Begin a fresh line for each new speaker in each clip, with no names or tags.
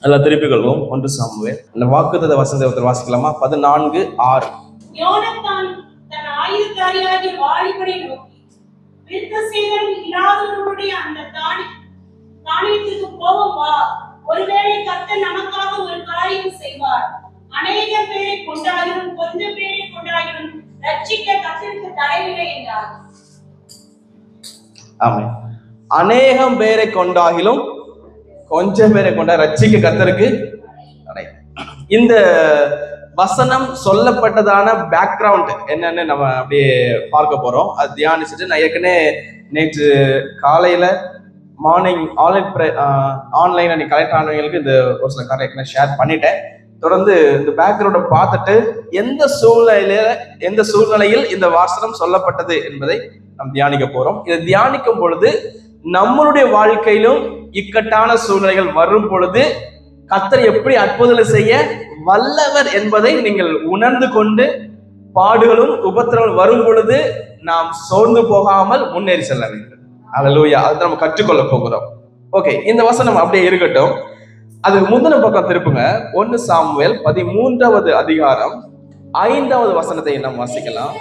எல்லாம் திருப்பிக் கொள்வோம். 1 சாமுவேல் இந்த வாக்குத்தத்த வசனத்தை வாசிக்கலாமா? 14:6.
யோனத்தான் தன் ஆயுததாரியாகிய வாலிபனை நோக்கி, விருத்தசேதனம் இல்லாதவர்களுடைய அந்த தானியத்துக்கு போவோம் வா, ஒருவேளை கர்த்தர் நமக்காக ஒரு காரியம் செய்வார். அநேக பேரை கொண்டாயிரும் கொஞ்சம் பேரை கொண்டாயிரும் ரட்சிக்க கர்த்தருக்கு தடையில்லை என்றார்.
ஆமென். அநேகம் பேரை கொண்டாகிலும் கொஞ்சம் பேரை கொண்டா ரட்சிக்க கர்த்தருக்கு தடை. இந்த வசனம் சொல்லப்பட்டதான பேக்ரவுண்ட் என்னன்னு நம்ம அப்படியே பார்க்க போறோம். அது தியானிச்சுட்டு நான் ஏற்கனவே நேற்று காலையில மார்னிங் ஆன்லைன்ல நீ கலெக்ட் ஆனவங்களுக்கு இந்த ஒரு சில காரணம் ஷேர் பண்ணிட்டேன். தொடர்ந்து இந்த பேக்ரவுண்டை பார்த்துட்டு எந்த சூழ்நிலையில் இந்த வசனம் சொல்லப்பட்டது என்பதை நாம் தியானிக்க போறோம். இதை தியானிக்கும் பொழுது நம்மளுடைய வாழ்க்கையிலும் இக்கட்டான சூழ்நிலைகள் வரும் பொழுது கர்த்தர் எப்படி அற்புதங்களை செய்ய வல்லவர் என்பதை நீங்கள் உணர்ந்து கொண்டு பாடுகளும் உபத்திரங்களும் வரும் பொழுது நாம் சோர்ந்து போகாமல் முன்னேறி செல்ல வேண்டும். அல்லேலூயா. அதை நம்ம கற்றுக்கொள்ள போகிறோம். ஓகே, இந்த வசனம் அப்படியே இருக்கட்டும். அதுக்கு முந்தின பக்கம் திருப்புங்க. 1 சாமுவேல் 13வது அதிகாரம் 5வது வசனத்தை நாம் வாசிக்கலாம்.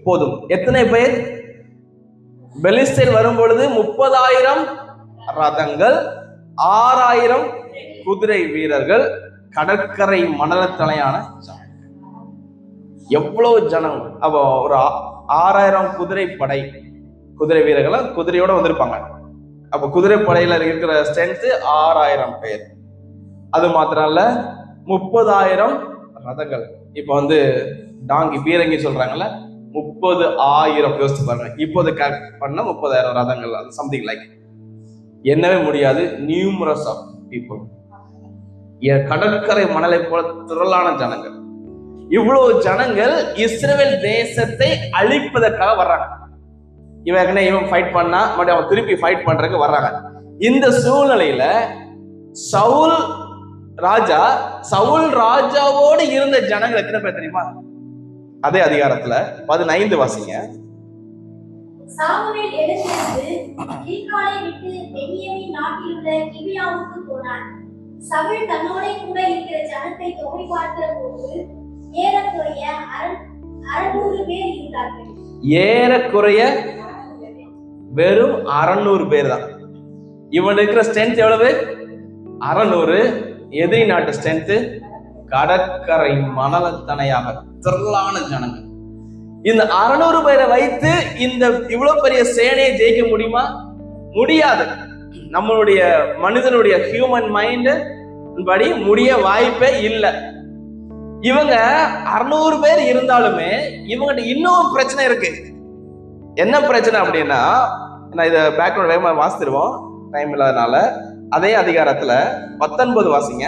போதும். எத்தனை பேர்? பெலிஸ்தர் வரும் பொழுது 30,000 ரதங்கள், 6,000 குதிரை வீரர்கள், கடற்கரை மணலத்தலையான எவ்வளவு ஜனம். அப்போ ஒரு 6,000 குதிரை வீரர்கள் குதிரையோட வந்திருப்பாங்க. அப்ப குதிரை படையில இருக்கிற ஸ்ட்ரென்த் 6,000 பேர். அது மாத்திரம் இல்ல, 30,000 ரதங்கள். இப்ப வந்து டாங்கி பீரங்கி சொல்றாங்கல்ல, 30,000 யோசிச்சு பாருங்க. இப்போது பண்ண 30,000 ரதங்கள், அது சம்திங் லைக் என்னவே முடியாது. Numerous of people. கடற்கரை மணலை போல திரளான ஜனங்கள். இவ்வளவு ஜனங்கள் இஸ்ரவேல் தேசத்தை அழிப்பதற்காக வர்றாங்க. இவன் ஃபைட் பண்ணா மறுபடியும் அவன் திருப்பி ஃபைட் பண்றதுக்கு வர்றாங்க. இந்த சூழ்நிலையில சவுல் ராஜாவோடு இருந்த ஜனங்கள் எத்தனை பேர் தெரியுமா? அதே அதிகாரத்துல 15 வாசிங்க.
சாமுவேல் எழுந்திருந்து கில்காலை விட்டு பென்யமீன் நாட்டிலுள்ள கிபியாவுக்கு போனான். சவுல் தன்னோட கூட இருக்கிற ஜனத்தை தொகை பார்க்கிற போது ஏறக்குறைய 600 பேர் இருந்தார்கள்.
ஏறக்குறைய வெறும் 600 பேர் தான். இவன் இருக்கிற ஸ்ட்ரென்த் எவ்வளவு? 600. எதிரி நாட்டு ஸ்ட்ரென்த் கடற்கரை மணலத்தனையாக திரளான ஜனங்கள். இந்த 600 பேரை வைத்து இந்த இவ்வளவு பெரிய சேனையை ஜெயிக்க முடியுமா? முடியாது. நம்மளுடைய மனிதனுடைய ஹியூமன் மைண்ட் படி முடிய வாய்ப்பே இல்லை. இவங்க 600 பேர் இருந்தாலுமே இவங்கிட்ட இன்னும் பிரச்சனை இருக்கு. என்ன பிரச்சனை அப்படின்னா, நான் இதை பேக்ரவுண்ட் வேகமா வாசிச்சிருவோம், டைம் இல்லாதனால. அதே அதிகாரத்துல 19 வாசிங்க.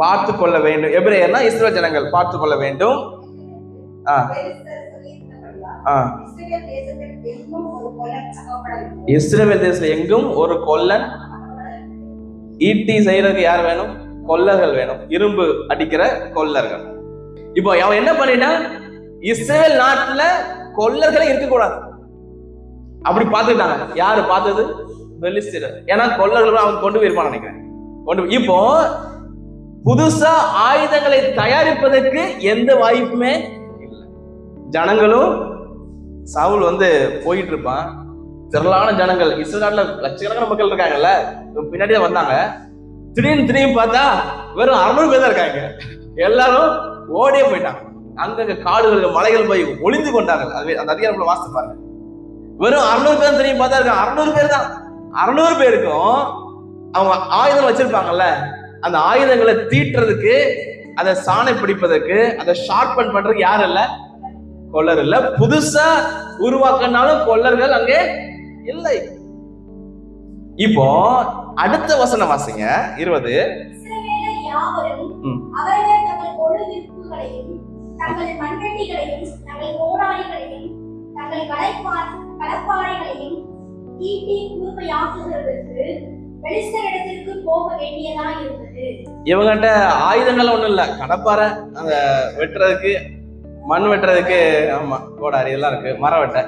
பார்த்து கொள்ள வேண்டும். எபிரேயர்னா இஸ்ரவேல் ஜனங்கள் பார்த்து கொள்ள வேண்டும். இஸ்ரவேல் தேசத்துல எங்கும் ஒரு கொல்லன். ஈட்டி செய்யறதுக்கு யார் வேணும்? கொல்லர்கள் வேணும், இரும்பு அடிக்கிற கொல்லர்கள். இப்போ அவன் என்ன பண்ணிட்டான்? இஸ்ரவேல் நாட்டுல கொல்லர்களே இருக்கக்கூடாது அப்படி பார்த்துட்டாங்க. யாரு பார்த்தது? பெலிஸ்தர். ஏன்னா கொல்லர்கள் அவன் கொண்டு போயிருப்பான்னு நினைக்கிறேன். இப்போ புதுசா ஆயுதங்களை தயாரிப்பதற்கு எந்த வாய்ப்புமே இல்லை. ஜனங்களும் சவுல் போயிட்டு இருப்பான். திரளான ஜனங்கள், இஸ்ரவேல் நாட்டுல லட்சக்கணக்கான மக்கள் இருக்காங்கல்ல, பின்னாடி தான் வந்தாங்க. திடீர்னு திரும்பி பார்த்தா வெறும் 600 பேர் தான் இருக்காங்க. எல்லாரும் ஓடியே போயிட்டாங்க. அங்கங்க காடுகள் மலைகள் போய் ஒளிந்து கொண்டார்கள். அது அந்த அதிகாரத்துல வாசித்து பாருங்க. வெறும் 600 பேர் திரும்பி பார்த்தா இருக்காங்க. 600 பேர் தான். 600 பேருக்கும் அவங்க ஆயுதம் வச்சிருப்பாங்கல்ல, அந்த ஆயுதங்களை தீட்டுறதுக்கு, அதை சாணை பிடிப்பதற்கு, அதை ஷார்பன் பண்றதுக்கு யாரும் இல்ல, கொல்லர் இல்ல. புதுசா உருவாக்கினாலும் கொல்லர்கள் அங்கே இல்லை. இப்போ அடுத்த வசனம் வாசிங்க. 20.
தங்கள் மண்வெட்டிகளையும் தங்கள் கோடாரிகளையும் தங்கள் கடப்பாறைகளையும் தீட்டி கூர்மையாக்குகிறதற்கு பெலிஸ்தரிடத்திற்கு போக வேண்டியதா இருந்தது.
இவங்கிட்ட ஆயுதங்கள் ஒண்ணும் இல்ல, கடப்பாறை அந்த வெட்டுறதுக்கு, மண் வெட்டுறதுக்கு, ஆமா கோடாரி எல்லாம் இருக்கு, மரம் வெட்ட.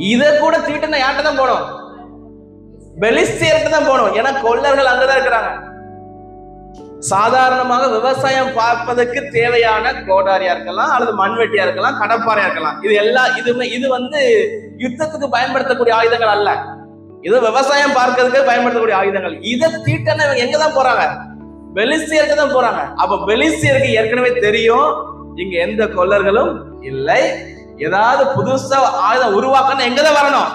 இத கூட தீட்டுனா யார்கிட்ட தான் போனோம்? பெலிஸ்தியர்கிட்ட தான் போனோம். ஏன்னா கொல்லர்கள் அங்கதான் இருக்கிறாங்க. சாதாரணமாக விவசாயம் பார்ப்பதற்கு தேவையான கோடாரியா இருக்கலாம், அல்லது மண்வெட்டியா இருக்கலாம், கடப்பாறையா இருக்கலாம். இது வந்து யுத்தத்துக்கு பயன்படுத்தக்கூடிய ஆயுதங்கள் அல்ல. இது விவசாயம் பார்க்கறதுக்கு பயன்படுத்தக்கூடிய ஆயுதங்கள். இதை தீட்டன எங்கதான் போறாங்க? பெலிஸ்தியருக்கு தான் போறாங்க. அப்ப பெலிஸ்தியருக்கு ஏற்கனவே தெரியும் இங்க எந்த கொல்லர்களும் இல்லை. ஏதாவது புதுசா ஆயுதம் உருவாக்கணும் எங்கதான் வரணும்?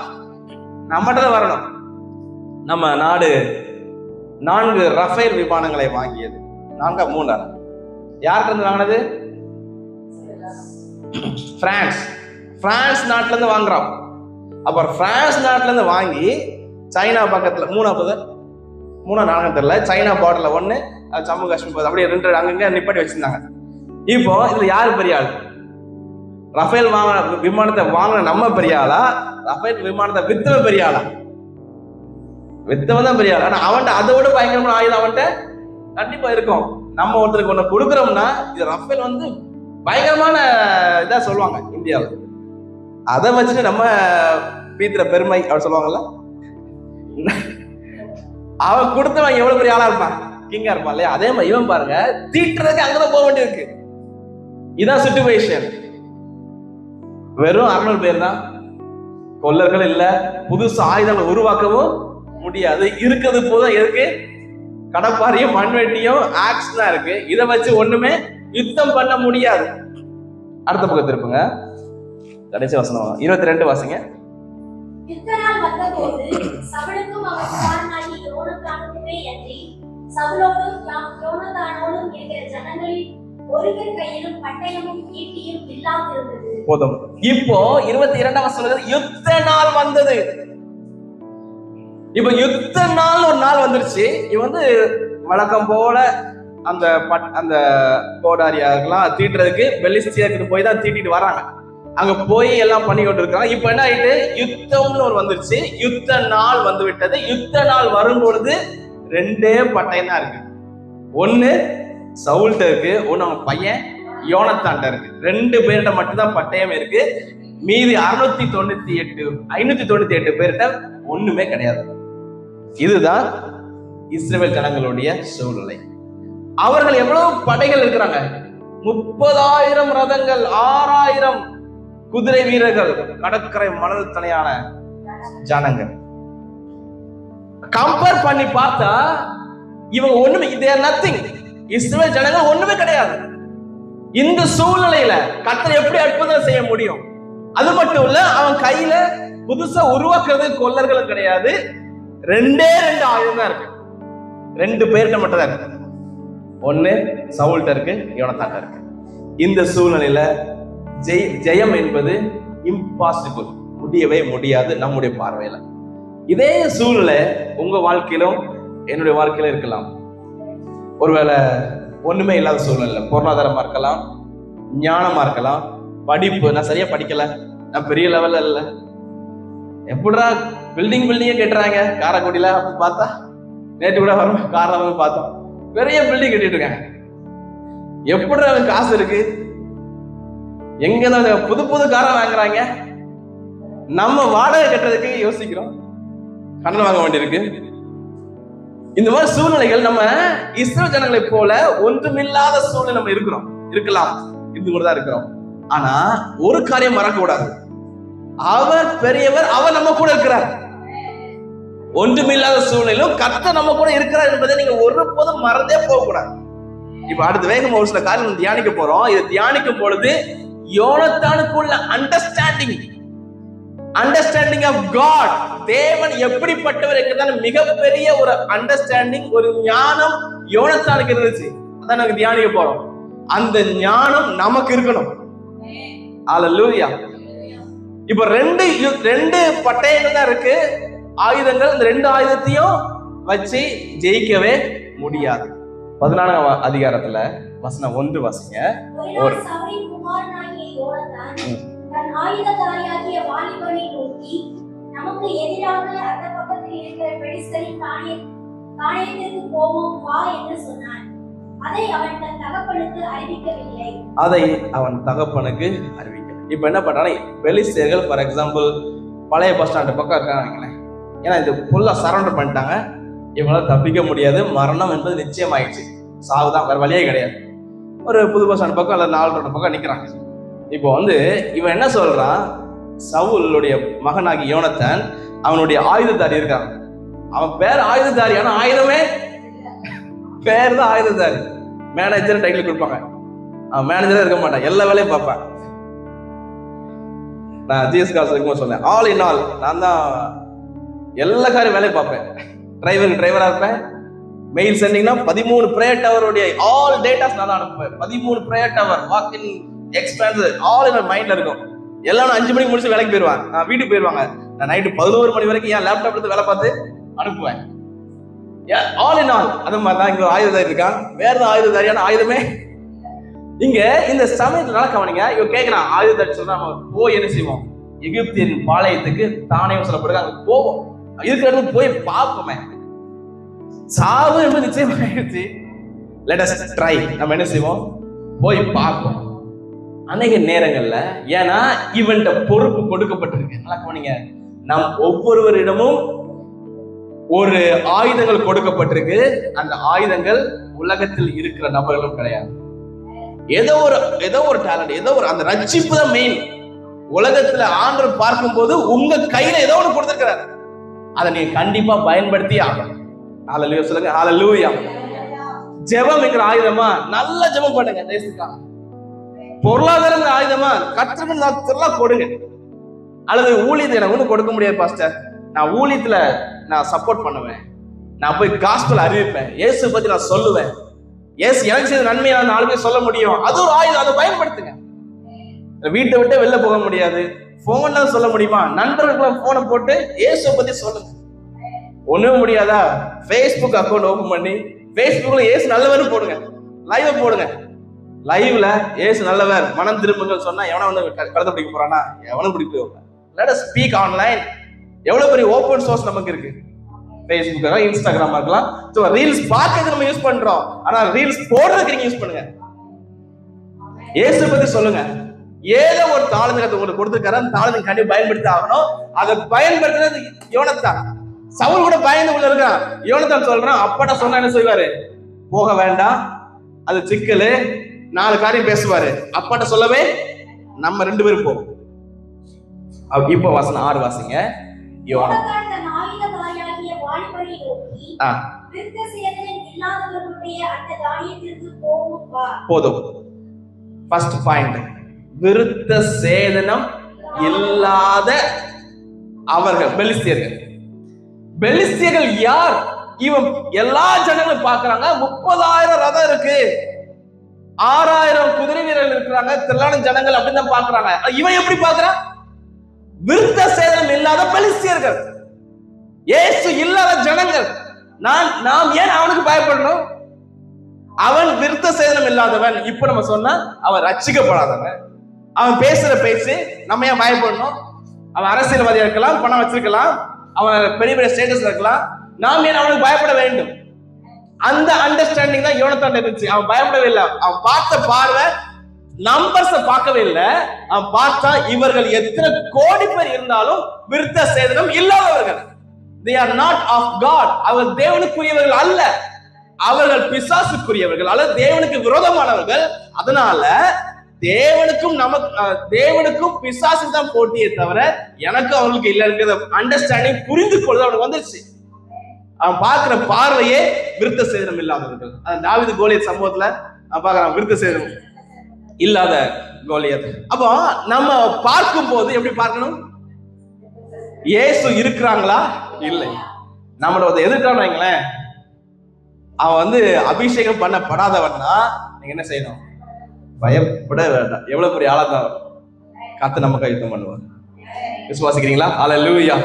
நம்மகிட்ட வரணும். நம்ம நாடு 4 ரஃபேல் விமானங்களை வாங்கியது. 4 3 யார்கிட்ட இருந்து வாங்கினது? பிரான்ஸ் நாட்டுல இருந்து வாங்குறோம். அப்புறம் பிரான்ஸ் நாட்டுல இருந்து வாங்கி சைனா பக்கத்துல 3 4 தெரியல, சைனா பார்டர்ல 1, ஜம்மு காஷ்மீர் அப்படியே 2 அங்கங்க நிப்பாட்டி வச்சிருந்தாங்க. இப்போ இதுல யாரு பெரிய ஆள்? ரஃபேல் விமானத்தை வாங்கின நம்ம பெரிய ஆளா? ரஃபேல் விமானத்தை வித்தவன் பெரிய ஆளா? வித்தவன் தான் பெரிய ஆள். ஆனா அவன்கிட்ட அதோட பயங்கரமான ஆயுதம் அவன்கிட்ட கண்டிப்பா இருக்கும். நம்ம ஒருத்தருக்கு ஒண்ணு கொடுக்குறோம்னா இது ரஃபேல் வந்து பயங்கரமான இதா சொல்லுவாங்க இந்தியாவில். அதை வச்சுட்டு நம்ம பீத்திர பெருமை அவர் சொல்லுவாங்கல்ல, அவன் கொடுத்தவன் எவ்வளவு பெரிய ஆளா இருப்பான், கிங்கா இருப்பான் இல்லையா? அதே மாதிரி இவன் பாருங்க, தீட்டுறதுக்கு அங்கதான் போக வேண்டியிருக்கு. இதான் சிச்சுவேஷன். வெறும் 600 பேர் தான், கொல்லர்கள் இல்ல, புதுசு ஆயுதங்கள் உருவாக்கவும் முடியாது. இருக்கிறது போதும் எதுக்கு? கடப்பாரியும் மண்வெட்டியும் ஆக்ஸ் தான் இருக்கு. இதை வச்சு ஒண்ணுமே யுத்தம் பண்ண முடியாது. அடுத்த பக்கத்து இருப்புங்க, கடைசி வசனம் 22 வாசிங்க.
யுத்தநாள் வந்தபோது சவுலுக்கும் அவன் குமாரனாகிய யோனத்தானுக்குமே அன்றி சவுலோடும் யோனத்தானோடும் இருக்கிற ஜனங்களில் ஒருவர் கையிலும் பட்டயமும் ஈட்டியும் இல்லாமல் இருந்தது.
போதும். இப்போ 22 வசனம் யுத்த நாள் வந்தது. இப்ப யுத்த நாள் ஒரு நாள் வந்துருச்சு. இவன் வந்து வழக்கம் போல அந்த கோடாரியா இருக்கலாம் தீட்டுறதுக்கு பெலிஸ்தியருக்கு போய் தான் தீட்டிட்டு வராங்க. அங்க போய் எல்லாம் பண்ணி கொண்டு இருக்காங்க. இப்ப என்ன ஆயிட்டு? யுத்தம்னு ஒரு வந்துருச்சு. யுத்த நாள் வந்து விட்டது. யுத்த நாள் வரும் பொழுது 2 பட்டயம் தான் இருக்கு. ஒண்ணு சவுல்ட்ட இருக்கு, ஒண்ணு அவங்க பையன் யோனத்தான்ட்ட இருக்கு. 2 பேர்கிட்ட மட்டும்தான் பட்டயம் இருக்கு. மீதி 598 பேர்கிட்ட ஒண்ணுமே கிடையாது. இதுதான் இஸ்ரவேல் ஜனங்களுடைய சூழ்நிலை. அவர்கள் எவ்வளவு படைகள் இருக்கிறாங்க? 30,000 ரதங்கள், 6,000 குதிரை வீரர்கள், கடற்கரை மணல் தலையான ஜனங்கள். கம்பேர் பண்ணி பார்த்தா இவங்க ஒண்ணுமே, இதே நத்திங். இஸ்ரவேல் ஜனங்கள் ஒண்ணுமே கிடையாது. இந்த சூழ்நிலையில கர்த்தர் எப்படி அற்புதம் செய்ய முடியும்? அது மட்டும் இல்ல, அவன் கையில புதுசா உருவாக்குறது கொல்லர்களும் கிடையாது. 2 ஆயுதம் தான் இருக்கு. 2 பேர்கிட்ட மட்டும் தான் இருக்கு. ஒண்ணு சவுல்ட்ட இருக்கு, யோனத்தான்ட்ட இருக்கு. இந்த சூழ்நிலையில ஜெயம் என்பது இம்பாசிபிள், முடியவே முடியாது நம்முடைய பார்வையில. இதே சூழ்நிலை உங்க வாழ்க்கையிலும் என்னுடைய வாழ்க்கையில இருக்கலாம். ஒருவேளை ஒண்ணுமே இல்லாத சூழ்நிலை, பொருளாதாரமா இருக்கலாம், ஞானமா இருக்கலாம், படிப்பு, நான் சரியா படிக்கல, நான் பெரிய லெவல்ல இல்ல, எப்படிடா பில்டிங்கே கட்டுறாங்க காரைக்குடியில அப்படின்னு பார்த்தா, நேற்று கூட வரும் காரணம் பார்த்தோம், பெரிய பில்டிங் கட்டிட்டு இருக்காங்க. எப்படிடா காசு இருக்கு, எங்க புது புது காரம் வாங்குறாங்க. நம்ம வாடகை கட்டுறதுக்கு யோசிக்கிறோம், கடன் வாங்க வேண்டியிருக்கு. இந்த மாதிரி சூழ்நிலைகள் நம்ம இஸ்ரவேல் ஜனங்களை போல ஒன்றுமில்லாத சூழ்நிலை நம்ம இருக்கலாம், இருந்து கூட தான் இருக்கிறோம். ஆனா ஒரு காரியம் மறக்க கூடாது, அவர் பெரியவர், அவர் நம்ம கூட இருக்கிறார். ஒன்றுமில்லாத சூழ்நிலையிலும் கர்த்தர் நம்ம கூட இருக்கிறார் என்பதை நீங்க ஒருபோதும் மறந்தே போக கூடாது. இப்ப அடுத்த வேகம் ஒரு சில காரியம் தியானிக்க போறோம். இதை தியானிக்கும் பொழுது யோனத்தானுக்குள்ள அண்டர்ஸ்டாண்டிங் ஆஃப் காட், தேவன் எப்படிப்பட்டவர் என்கிறதான மிகப்பெரிய ஒரு அண்டர்ஸ்டாண்டிங், ஒரு ஞானம் யோனத்தானுக்கு இருந்துச்சு. அதான் நாங்க தியானிக்க போறோம். அந்த ஞானம் நமக்கு இருக்கணும். அல்லேலூயா. இப்ப 2 பட்டயங்கள் தான் இருக்கு, ஆயுதங்கள். இந்த 2 ஆயுதத்தையும் வச்சு ஜெயிக்கவே முடியாது. 14ஆம் அதிகாரத்துல வசனம் 1 வாசிங்க.
ஒரு சவுலின் குமாரனாகிய யோனத்தான் தன் ஆயுததாரியாகிய வாலிபனை நோக்கி, பக்கத்தில் இருக்கிற பெலிஸ்தரின் தானியத்திற்கு போவோம் வா என்று சொன்னான். அதை அவன் தன் தகப்பனுக்கு அறிவிக்கவில்லை.
இப்ப என்ன பண்றாங்க, பெலிஸ்தர்கள் ஃபார் எக்ஸாம்பிள் பழைய பஸ் ஸ்டாண்டு பக்கம் இருக்காங்க. ஏன்னா இது ஃபுல்லா சரண்டர் பண்ணிட்டாங்க. இவங்களால தப்பிக்க முடியாது, மரணம் என்பது நிச்சயமாயிடுச்சு, சாவுதான், வேற வழியே கிடையாது. ஒரு புது பஸ் ஸ்டாண்ட் பக்கம் அல்ல 4 ரோடு பக்கம் நிக்கிறாங்க. இப்போ இவன் என்ன சொல்றான், சவுலுடைய மகனாகி யோனத்தான் அவனுடைய ஆயுததாரி இருக்காங்க. அவன் பேர் ஆயுததாரி, ஆனா ஆயுதமே பேர் தான் ஆயுததாரி. மேனேஜர் டைட்டில் கொடுப்பாங்க, அவன் மேனேஜரே இருக்க மாட்டான், எல்லா வேலையும் பார்ப்பேன். நான் ஜிஎஸ் காசு இருக்கும்போது சொன்னேன், ஆல் இன் ஆல், நான் தான் எல்லா காரியம் வேலையை பார்ப்பேன். டிரைவருக்கு டிரைவரா இருப்பேன். மெயில் சென்டிங்னா 13 பிரேயர் டவருடைய ஆல் டேட்டாஸ் நான் தான் அனுப்புவேன். 13 prayer tower walk in expense all in மைண்ட்ல இருக்கும். எல்லாம் 5 மணிக்கு முடிச்சு வேலைக்கு போயிடுவாங்க, நான் வீட்டுக்கு போயிடுவாங்க. நான் நைட்டு 11 மணி வரைக்கும் என் லேப்டாப்ல இருந்து வேலை பார்த்து அனுப்புவேன். All in all. அது மாதிரி தான் இங்க ஆயுததாரி இருக்கான். வேற ஆயுததாரியான ஆயுதமே இங்க இந்த சமயத்துல கவனிங்க. இவன் கேட்கிறான், ஆயுததாரி சொல்றான், நம்ம போய் என்ன செய்வோம், எகிப்தியன் பாளையத்துக்கு தானே சொல்லப்படுது, அங்க போவோம், இருக்கிறது போய் பார்ப்போமே. சாவு என்பது நிச்சயமாயிடுச்சு, லெட் அஸ் ட்ரை, நம்ம என்ன செய்வோம், போய் பார்ப்போம். அநேக நேரங்கள்ல ஏன்னா இவன்ட பொறுப்பு கொடுக்கப்பட்டிருக்கு. நல்லா கவனிங்க, நம் ஒவ்வொருவரிடமும் ஒரு ஆயுதங்கள் கொடுக்கப்பட்டிருக்கு. அந்த ஆயுதங்கள் உலகத்தில் இருக்கிற நபர்களும் கிடையாது. ஏதோ ஒரு டேலண்ட், ஏதோ ஒரு அந்த ரட்சிப்பு தான் மெயின். உலகத்துல ஆண்டவர் பார்க்கும் போது உங்க கையில ஏதோ ஒன்று கொடுத்திருக்கிறார், அதை நீங்க கண்டிப்பா பயன்படுத்தி ஆகணும். ஹல்லேலூயா சொல்லுங்க, ஹல்லேலூயா. ஜெபம் என்கிற ஆயுதமா, நல்ல ஜெபம் பண்ணுங்க தேசத்துக்காக. பொருளாதாரம் ஆயுதமா, கற்றுக்கணும் கொடுங்க. அல்லது ஊழியத்தை எனக்கு ஒன்றும் கொடுக்க முடியாது பாஸ்டர், நான் ஊழியத்துல நான் சப்போர்ட் பண்ணுவேன், நான் போய் காஸ்பல் அறிவிப்பேன், இயேசு பத்தி நான் சொல்லுவேன், இயேசு எனக்கு செய்த நன்மையை 4 பேர் சொல்ல முடியும், அது ஒரு ஆயுதம், அதை பயன்படுத்துங்க. வீட்டை விட்டு வெளில போக முடியாது, போன்ல சொல்ல முடியுமா, நண்பர்களுக்கு போனை போட்டு இயேசு பத்தி சொல்லுங்க. ஒண்ணும் முடியாதா, ஃபேஸ்புக் அக்கௌண்ட் ஓபன் பண்ணி ஃபேஸ்புக்ல இயேசு நல்லவர் போடுங்க, லைவ் போடுங்க. லைவ்ல இயேசு நல்லவர், மனம் திரும்புங்கள் சொன்னா எவனா கழுத பிடிக்க போறானா, எவனும் பிடிக்க. Let us speak online. எவ்வளவு பெரிய ஓபன் சோர்ஸ் நமக்கு இருக்கு, ஃபேஸ்புக் இருக்கலாம், இன்ஸ்டாகிராம் இருக்கலாம். சோ ரீல்ஸ் பார்க்கிறது நம்ம யூஸ் பண்றோம், ஆனா ரீல்ஸ் போடுறதுக்கு நீங்க யூஸ் பண்ணுங்க. இயேசு பத்தி சொல்லுங்க. ஏதோ ஒரு தாளந்துக்கு உங்களுக்கு கொடுத்துருக்காரு, அந்த தாளந்து கண்டிப்பா பயன்படுத்தி ஆகணும். அதை பயன்படுத்துறது யோனத்தான். சவுல் கூட பயந்து உள்ள இருக்கான். யோனத்தான் சொல்றான், அப்பாட்ட சொன்னா என்ன செய்வாரு, போக வேண்டாம், அது சிக்கலு, 4 காரியம் பேசுவாரு. அப்பாட்ட சொல்லவே நம்ம 2 பேரும் போவோம். இப்ப வசனம் 6 வாசிங்க.
யோனத்தான்
போதும். ஃபர்ஸ்ட் பாயிண்ட், விருத்த சேதனம் இல்லாத அவர்கள் பெலிஸ்தியர்கள். பெலிஸ்தியர்கள் யார்? இவன் எல்லா ஜனங்களும் பாக்குறாங்க, 30,000 ரதம் இருக்கு, 6,000 குதிரை வீரர்கள் இருக்கிறாங்க, திரளான ஜனங்கள் அப்படின்னு தான் பாக்குறாங்க. இவன் எப்படி பாக்குறான்? விருத்த சேதனம் இல்லாத பெலிஸ்தியர்கள், இயேசு இல்லாத ஜனங்கள். நாம் ஏன் அவனுக்கு பயப்படணும்? அவன் விருத்த சேதனம் இல்லாதவன். இப்ப நம்ம சொன்னா அவன் ரட்சிக்கப்படாதவன். அவன் பேசுற பேச்சு நம்ம ஏன் பயப்படணும்? அவன் அரசியல்வாதியா இருக்கலாம், பணம் வச்சிருக்கலாம், அவன் பெரிய பெரிய ஸ்டேட்டஸ்ல இருக்கலாம், நாம் ஏன் அவனுக்கு பயப்பட வேண்டும்? அந்த அண்டர்ஸ்டாண்டிங் தான் யோனத்தான் இருந்துச்சு. அவன் பயப்படவே இல்லை. அவன் பார்த்த பார்வை நம்பர்ஸ பார்க்கவே இல்லை. அவன் பார்த்தா இவர்கள் எத்தனை கோடி பேர் இருந்தாலும் விருத்த சேதனம் இல்லாதவர்கள். They are not of God. அவர் தேவனுக்குரியவர்கள் அல்ல, அவர்கள் பிசாசுக்குரியவர்கள் அல்ல, தேவனுக்கு விரோதமானவர்கள். அதனால தேவனுக்கும் பிசாசுக்கு தான் போட்டியே தவிர எனக்கு அவர்களுக்கு இல்ல இருக்கிற அண்டர்ஸ்டாண்டிங், புரிந்து கொள்ள அவனுக்கு வந்துருச்சு. அவன் பார்க்கிற பார்வையே விருத்த சேதனம் இல்லாதவர்கள். தாவீது கோலியத் சம்பவத்துல பார்க்கிறான், விருத்த சேதனம் இல்லாத கோலியத். அப்போ நம்ம பார்க்கும் போது எப்படி பார்க்கணும்? இயேசு இருக்கிறாங்களா இல்லை. நம்மளோட எதிர்க்கான வைங்களேன், அவன் அபிஷேகம் பண்ணப்படாதவன்னா நீங்க என்ன செய்யணும்? பயப்பட வேண்டாம். எவ்வளவு பெரிய ஆளா தான் கர்த்தர் நமக்கு யுத்தம் பண்ணுவார். விசுவாசிக்கிறீங்களா? ஹல்லேலூயா.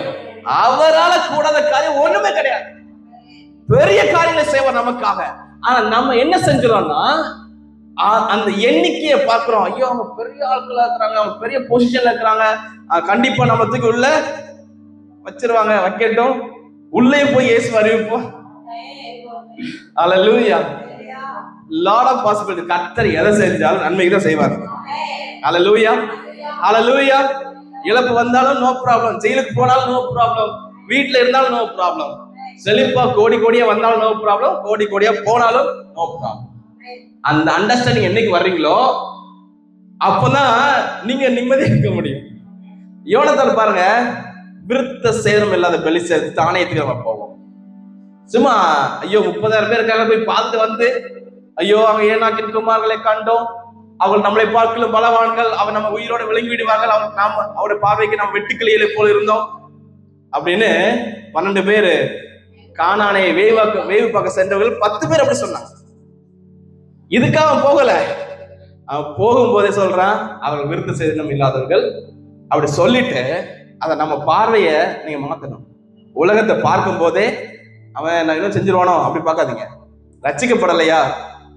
அவரால கூடாத காரியம் ஒண்ணுமே கிடையாது. பெரிய காரியங்களை செய்வார் நமக்காக. ஆனா நம்ம என்ன செஞ்சிரோம்னா, அந்த எண்ணிக்கையை பார்க்கிறோம். ஐயோ அவங்க பெரிய ஆட்களா இருக்கிறாங்க, அவங்க பெரிய பொசிஷன்ல இருக்கிறாங்க, கண்டிப்பா நம்ம தூக்கி உள்ள வச்சிருவாங்க, வைக்கட்டும், உள்ளே போய் இயேசு அறிவிப்போம். அல்லேலூயா. Lot of possibility. கர்த்தர் எதை செஞ்சாலும் நன்மைக்கு தான் செய்வார். அல்லேலூயா, அல்லேலூயா. இழப்பு வந்தாலும் நோ ப்ராப்ளம், ஜெயிலுக்கு போனாலும் நோ ப்ராப்ளம், வீட்டுல இருந்தாலும் நோ ப்ராப்ளம், செழிப்பா கோடி கோடியா வந்தாலும் நோ ப்ராப்ளம், கோடி கோடியா போனாலும் நோ ப்ராப்ளம். அந்த அண்டர்ஸ்டாண்டிங் என்னைக்கு வர்றீங்களோ அப்பதான் நீங்க நிம்மதியா இருக்க முடியும். யோனத்தான் பாருங்க, விருத்த சேதனம் இல்லாத பெலிஸ்தர் தானியத்துக்கு நம்ம போவோம். சும்மா ஐயோ 30,000 பேர் இருக்காங்க, போய் பார்த்துட்டு வந்து ஐயோ அவங்க ஏனாக்கின் குமார்களை கண்டோம், அவர்கள் நம்மளை பார்க்கலும் பலவான்கள், அவன் நம்ம உயிரோட விளங்கி விடுவார்கள், அவங்க நாம அவருடைய பார்வைக்கு நம்ம வெட்டுக்கிளிகளை போல இருந்தோம் அப்படின்னு 12 பேர் கானானை வேவு பார்க்க சென்றவர்கள் 10 பேர் அப்படி சொன்னான். இதுக்காக அவன் போகல, அவன் போகும்போதே சொல்றான் அவர்கள் விருத்த சேதனம் இல்லாதவர்கள் அப்படி சொல்லிட்டு அதை நம்ம பார்வைய நீங்க மாத்தணும். உலகத்தை பார்க்கும் போதே அவன் நான் இன்னும் செஞ்சிருவானோ அப்படி பார்க்காதீங்க. ரட்சிக்கப்படலையா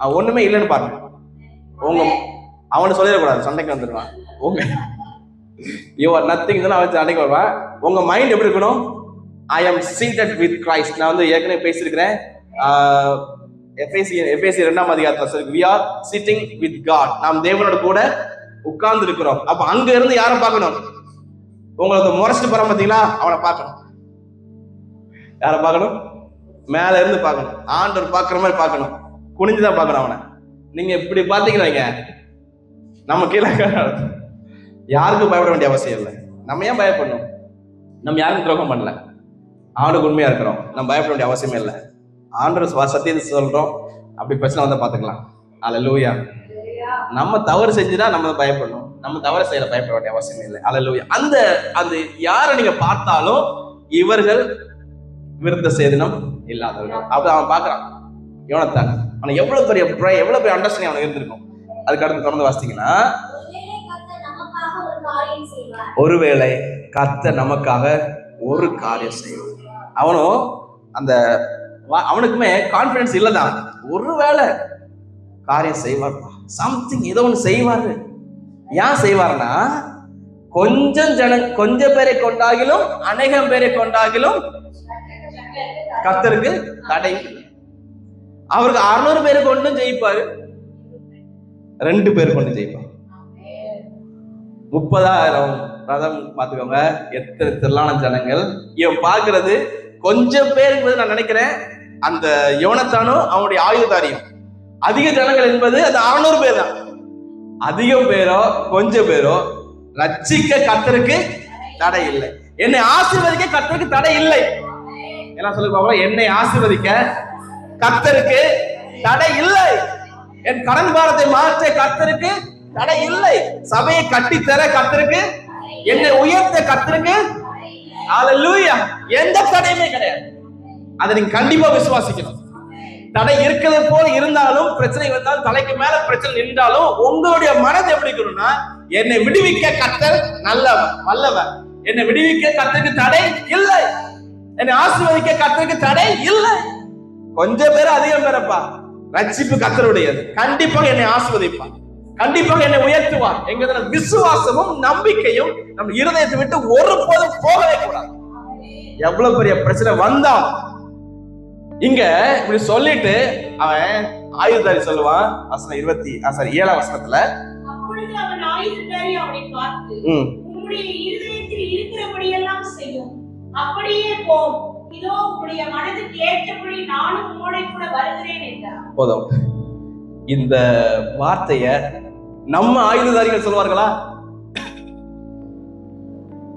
அவன் ஒண்ணுமே இல்லைன்னு பாருங்க. உங்க அவனு சொல்லிடக்கூடாது, சண்டைக்கு வந்துடுவான். உங்க யூஆர் நத்திங் அவன் சண்டைக்கு வருவான். உங்க மைண்ட் எப்படி இருக்கணும்? ஐ ஆம் சீட்டட் வித் கிரைஸ்ட். நான் வந்து ஏற்கனவே பேசியிருக்கிறேன். எபேசி 2ஆம் அதிகாரத்துல சொல்லுங்க, we are sitting with God. நாம் தேவனோட கூட உட்கார்ந்து இருக்கிறோம். அப்ப அங்க இருந்து யாரை பார்க்கணும்? உங்களுக்கு முறைச்சிட்டு போற பார்த்தீங்களா, அவனை பார்க்கணும். யாரை பார்க்கணும்? மேல இருந்து பார்க்கணும். ஆண்டவர் பார்க்குற மாதிரி பார்க்கணும், குனிஞ்சுதான் பார்க்கணும் அவனை. நீங்க இப்படி பாத்தீங்க, நம்ம கீழே யாருக்கும் பயப்பட வேண்டிய அவசியம் இல்லை. நம்ம ஏன் பயப்படணும்? நம்ம யாருக்கும் துரோகம் பண்ணல, ஆண்டுக்கு உண்மையா இருக்கிறோம், நம்ம பயப்பட வேண்டிய அவசியமே இல்லை. ஆண்டவர் சத்தியத்தை சொல்றோம், அப்படி பிரச்சனை வந்து பாத்துக்கலாம். அல்லேலூயா. நம்ம தவறு செஞ்சுதான் நம்ம பயப்படணும், நம்ம தவறு செய்யல பயப்பட வேண்டிய அவசியம் இல்லை. அல்லேலூயா. அந்த யாரை நீங்க பார்த்தாலும் இவர்கள் விருத்த சேதனம் இல்லாதவர்கள். அப்ப அவன் பாக்குறான் யோனத்தான், அவன் எவ்வளவு பெரிய அண்டர்ஸ்டாண்டிங் அவனுக்கு இருந்திருக்கும். அதுக்கு அடுத்து தொடர்ந்து வாசித்தீங்கன்னா, ஒருவேளை கர்த்தர் நமக்காக ஒரு காரியம் செய்வார். அவனும் அவனுக்குமே கான்பிடன்ஸ் இல்லதான், ஒருவேளை காரியம் செய்வார், சம்திங் ஏதோ ஒன்று செய்வாரு. ஏன் செய்வார்னா, கொஞ்சம் பேரை கொண்டாகிலும் அநேகம் பேரை கொண்டாகிலும் கர்த்தருக்கு தடை. அவருக்கு 600 பேரை கொண்டும் ஜெயிப்பாரு, 2 பேர் கொண்டு ஜெயிப்பார். 30,000 ரதம் பாத்துக்கோங்க, எத்தனை திரளான ஜனங்கள். இவன் பாக்குறது கொஞ்சம் பேர் என்பது நான் நினைக்கிறேன் அந்த யோனத்தானும் அவனுடைய ஆயுததாரியும். அதிக ஜனங்கள் என்பது அந்த 600 பேர் தான். அதிகம் பேரோ கொஞ்சம் பேரோ ரட்சிக்க கர்த்தருக்கு தடை இல்லை, என்னை ஆசீர்வதிக்க கர்த்தருக்கு தடை இல்லை. எல்லாம் சொல்லுங்க, என்னை ஆசீர்வதிக்க கர்த்தருக்கு தடை இல்லை, என் கடன் பாரத்தை மாற்ற கர்த்தருக்கு தடை இல்லை, சபையை கட்டித்தர கர்த்தருக்கு, என்னை உயர்த்த கர்த்தருக்கு அல்லேலூயா எந்த தடையுமே கிடையாது. அதை நீங்க கண்டிப்பா விசுவாசிக்கணும். தடை இருக்கிறது போல இருந்தாலும், பிரச்சனை வந்தாலும், தலைக்கு மேல பிரச்சனை நின்றாலும் உங்களுடைய மனது எப்படி இருக்கணும்னா, என்னை விடுவிக்க கர்த்தர் நல்லவர் வல்லவர், என்னை விடுவிக்க கர்த்தருக்கு தடை இல்லை, என்னை ஆசீர்வதிக்க கர்த்தருக்கு தடை இல்லை. கொஞ்சம் பேர் அதிகம் பேரப்பா, ரட்சிப்பு கர்த்தருடையது, கண்டிப்பாக என்னை ஆசீர்வதிப்பார், கண்டிப்பாக என்னை உயர்த்துவார் என்கிற விசுவாசமும் நம்பிக்கையும் நம்ம இருதயத்தை விட்டு ஒருபோதும் போகவே கூடாது. எவ்வளவு பெரிய பிரச்சனை வந்தாலும் இங்க இப்படி சொல்லிட்டு அவன் ஆயுததாரி சொல்லுவான். 7ஆம் வசனத்துல,
அப்பொழுது அவன் ஆயுததாரி அவனை பார்த்து, உம்முடைய இருதயத்தில் இருக்கிறபடியெல்லாம் செய்யும், அப்படியே போம், இதோ உம்முடைய மனதுக்கு ஏற்றபடி நானும் உம்மோட கூட வருகிறேன் என்றார்.
போதும். இந்த வார்த்தைய நம்ம ஆயுததாரிகள் சொல்வார்களா?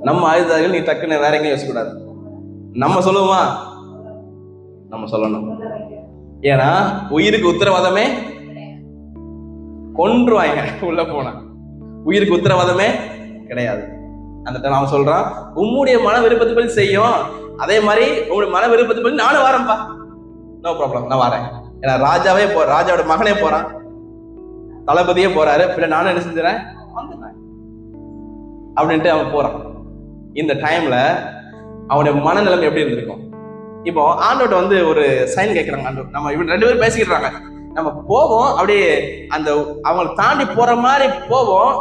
நம்ம ஆயுததாரிகள் நீ டக்குன்னு வேற எங்கேயும் யோசிக்க கூடாது. நம்ம சொல்லுவோமா? நம்ம சொல்லணும். ஏன்னா உயிருக்கு உத்தரவாதமே, கொன்றுவாங்க உள்ள போனா, உயிருக்கு உத்தரவாதமே கிடையாது. அந்த டைம் அவன் சொல்றான், உம்முடைய மன விருப்பத்துப்படி செய்யும், அதே மாதிரி உங்களுடைய மன விருப்பத்துப்படி நானும் வரேன்ப்பா, நோ ப்ராப்ளம், நான் வரேன். ஏன்னா ராஜாவே ராஜாவோட மகனே போறான், தளபதியே போறாரு, பின்ன நானும் என்ன செஞ்சுறேன் அப்படின்ட்டு அவன் போறான். இந்த டைம்ல அவனுடைய மனநிலைமை எப்படி இருந்திருக்கும்? இப்போ ஆண்டோட்ட வந்து ஒரு சைன் கேட்கிறாங்க. ஆண்டோ, நம்ம இவன் 2 பேரும் பேசிக்கிறாங்க, நம்ம போவோம், அப்படியே அந்த அவங்களை தாண்டி போற மாதிரி போவோம்,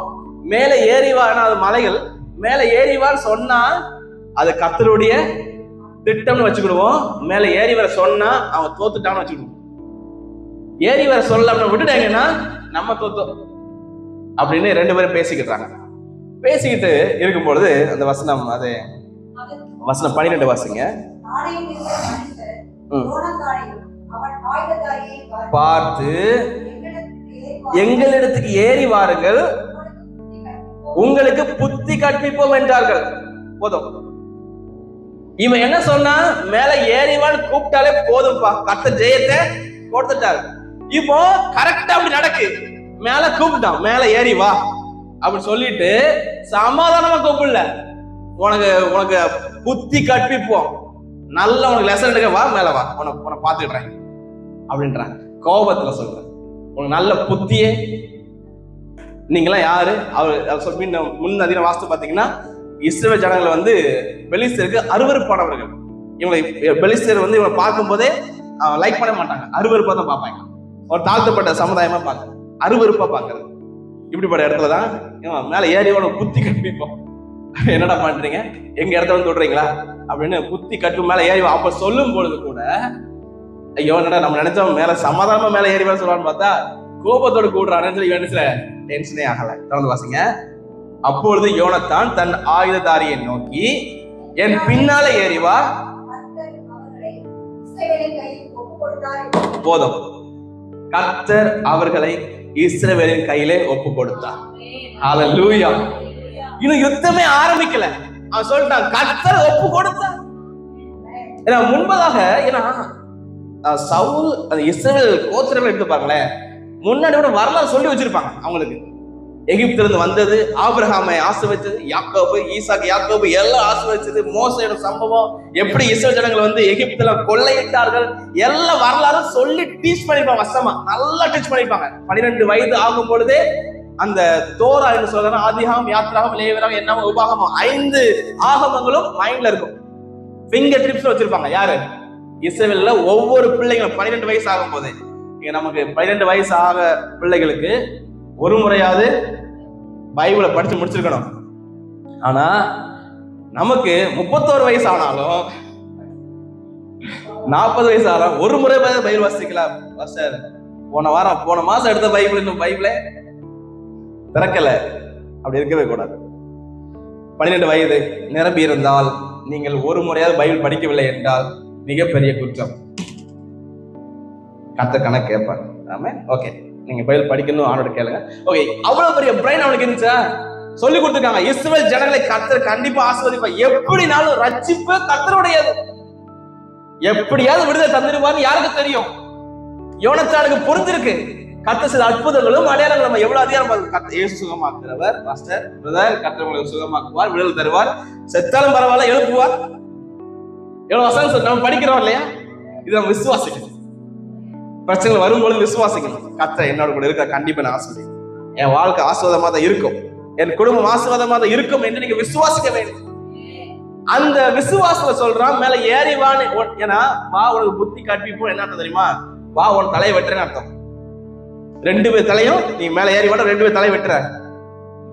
மேலே ஏறிவான்னா அது மலைகள், மேலே ஏறிவான்னு சொன்னா அது கர்த்தருடைய திட்டம்னு வச்சுக்கிடுவோம். மேல ஏறி வர சொன்னா அவன் தோத்துட்டான்னு வச்சுக்கிடுவோம். ஏறி வர சொல்லாம விட்டுட்டாங்கன்னா நம்ம தோத்தோம் அப்படின்னு 2 பேரும் பேசிக்கிட்டாங்க. பேசிக்கிட்டு இருக்கும் பொழுது அந்த வசனம், அது வசனம் 12 வாசிங்க. பார்த்து எங்களிடத்துக்கு ஏறி வாருங்கள், உங்களுக்கு புத்தி கற்பிப்போம் என்றார்கள். போதும். இவன் என்ன சொன்னா, மேல ஏறிவான்னு கூப்பிட்டாலே போதும்பா, கர்த்தர் ஜெயத்தை கொடுத்துட்டாரு. இப்போ கரெக்டா அப்படி நடக்கு. மேல கூப்பிட்டான், மேல ஏறி வா அப்படின்னு சொல்லிட்டு சமாதானமா கூப்பிடல, உனக்கு உனக்கு புத்தி கற்பிப்போம், நல்ல உனக்கு லெசன் எடுக்க வா, மேல வா, உன பாத்துக்கிறேன் அப்படின்றான். கோபத்துல சொல்றேன், உனக்கு நல்ல புத்தியே. நீங்களாம் யாரு? அவர் முன் அதிகம் வாஸ்து பாத்தீங்கன்னா, இஸ்ரவேல் ஜனங்களை பெலிஸ்தருக்கு அருவருப்பானவர்கள். இவங்களை பெலிஸ்தர் இவங்களை பார்க்கும் போதே லைக் பண்ண மாட்டாங்க, அருவருப்பா தான் பார்ப்பாங்க. ஒரு தாழ்த்தப்பட்ட சமுதாயமா பார்க்க, அருவருப்பா பார்க்கறது. இப்படிப்பட்ட இடத்துலதான் மேல ஏறி உனக்கு புத்தி கற்பிப்போம். என்னடா பண்றீங்க, எங்க இடத்துல தொடுறீங்களா அப்படின்னு புத்தி கட்டு மேல ஏறி. அப்ப சொல்லும் பொழுது கூட ஐயோ என்னடா நம்ம நினைச்சோம் மேல சமாதானமா மேல ஏறி வர சொல்லலாம்னு பார்த்தா கோபத்தோடு கூடுறான்னு சொல்லி வேணுச்சுல டென்ஷனே ஆகல. தொடர்ந்து வாசிங்க. அப்பொழுது யோனத்தான் தன் ஆயுததாரியை நோக்கி, என் பின்னால ஏறி வா. போதும். கர்த்தர் அவர்களை இஸ்ரவேலின் கையிலே ஒப்பு கொடுத்தார். ஹல்லேலூயா. இன்னும் யுத்தமே ஆரம்பிக்கல, அவன் சொல்லிட்டான் கர்த்தர் ஒப்பு கொடுத்தார். ஏன்னா முன்பதாக, ஏன்னா சவுல் அந்த இஸ்ரவேல் கோத்திரங்கள் எடுத்து பாருங்களேன், முன்னாடி கூட வரலாறு சொல்லி வச்சிருப்பாங்க அவங்களுக்கு. எகிப்துல இருந்து வந்தது, ஆபிரகாமை ஆசீர்வதிச்சது, யாக்கோபு ஈசாக்கு யாக்கோபு எல்லாம் ஆசீர்வதிச்சது, மோசேயோட சம்பவம், எப்படி இஸ்ரவேல் ஜனங்கள் எகிப்துல கொள்ளையிட்டார்கள், எல்லாம் வரலாறு சொல்லி டீச் பண்ணிருப்பாங்க. வசமா நல்லா டீச் பண்ணிருப்பாங்க. 12 வயது ஆகும் பொழுதே அந்த தோரா என்று சொல்ற ஆதியாகமம், யாத்ராகமம், லேவியராகமம், என்னாகமம், உபாகமம் 5 ஆகமங்களும் மைண்ட்ல இருக்கும். ஃபிங்கர் டிப்ஸ்ல வச்சிருப்பாங்க. யாரு? இஸ்ரவேல்ல ஒவ்வொரு பிள்ளைங்களும் 12 வயசு ஆகும் போது, இங்க நமக்கு 12 வயசு ஆக பிள்ளைகளுக்கு ஒரு முறையாவது பைபிளை படிச்சு முடிச்சிருக்கணும். ஆனா நமக்கு 31 வயசு ஆனாலும் 40 வயசு ஆனாலும் ஒரு முறை பைபிள் வாசிக்கலாம். போன மாசம் எடுத்த பைபிள் இன்னும் பைபிளே திறக்கல. அப்படி இருக்கவே கூடாது. 12 வயது நிரம்பி இருந்தால் நீங்கள் ஒரு முறையாவது பைபிள் படிக்கவில்லை என்றால் மிகப்பெரிய குற்றம். கர்த்தர் கணக்கு கேட்பார். ஆமா, ஓகே, நீங்க பைபிள் படிக்கணும் ஆனோட கேளுங்க. ஓகே, அவ்வளவு பெரிய பிரைன் அவனுக்கு இருந்துச்சா? சொல்லி கொடுத்துருக்காங்க, இஸ்ரவேல் ஜனங்களை கர்த்தர் கண்டிப்பா ஆசீர்வதிப்பார். எப்படினாலும் ரட்சிப்பு கர்த்தருடையது, எப்படியாவது விடுதலை தந்துருவான்னு யாருக்கு தெரியும்? யோனத்தானுக்கு புரிஞ்சிருக்கு. கர்த்தர் சில அற்புதங்களும் அடையாளங்களும். நம்ம எவ்வளவு அதிகாரம், கர்த்தர் இயேசு சுகமாக்குறவர், மாஸ்டர் பிரதர், கர்த்தர் உங்களுக்கு சுகமாக்குவார், விடுதலை தருவார், செத்தாலும் பரவாயில்ல எழுப்புவார். எவ்வளவு வசனம் நம்ம படிக்கிறோம் இல்லையா? இது நம்ம விசுவாசிக்கணும். பிரச்சனைகள் வரும்பொழுது விசுவாசிக்கணும். கர்த்தர் என்னோட கூட இருக்க, கண்டிப்பா நான் ஆசீர்வதிப்பேன், என் வாழ்க்கை ஆசீர்வாதமா தான் இருக்கும், என் குடும்பம் ஆசீர்வாதமா தான் இருக்கும் என்று நீங்க விசுவாசிக்க வேண்டும். அந்த விசுவாசத்துல சொல்றான் மேல ஏறிவான்னு. ஏன்னா வா உனக்கு புத்தி கற்பிப்போம். என்ன அர்த்தம் தெரியுமா? வா உன் தலையை வெட்டுறேன்னு அர்த்தம். 2 பேர் தலையும் நீ மேல ஏறி வாட, 2 பேர் தலையை வெட்டுற.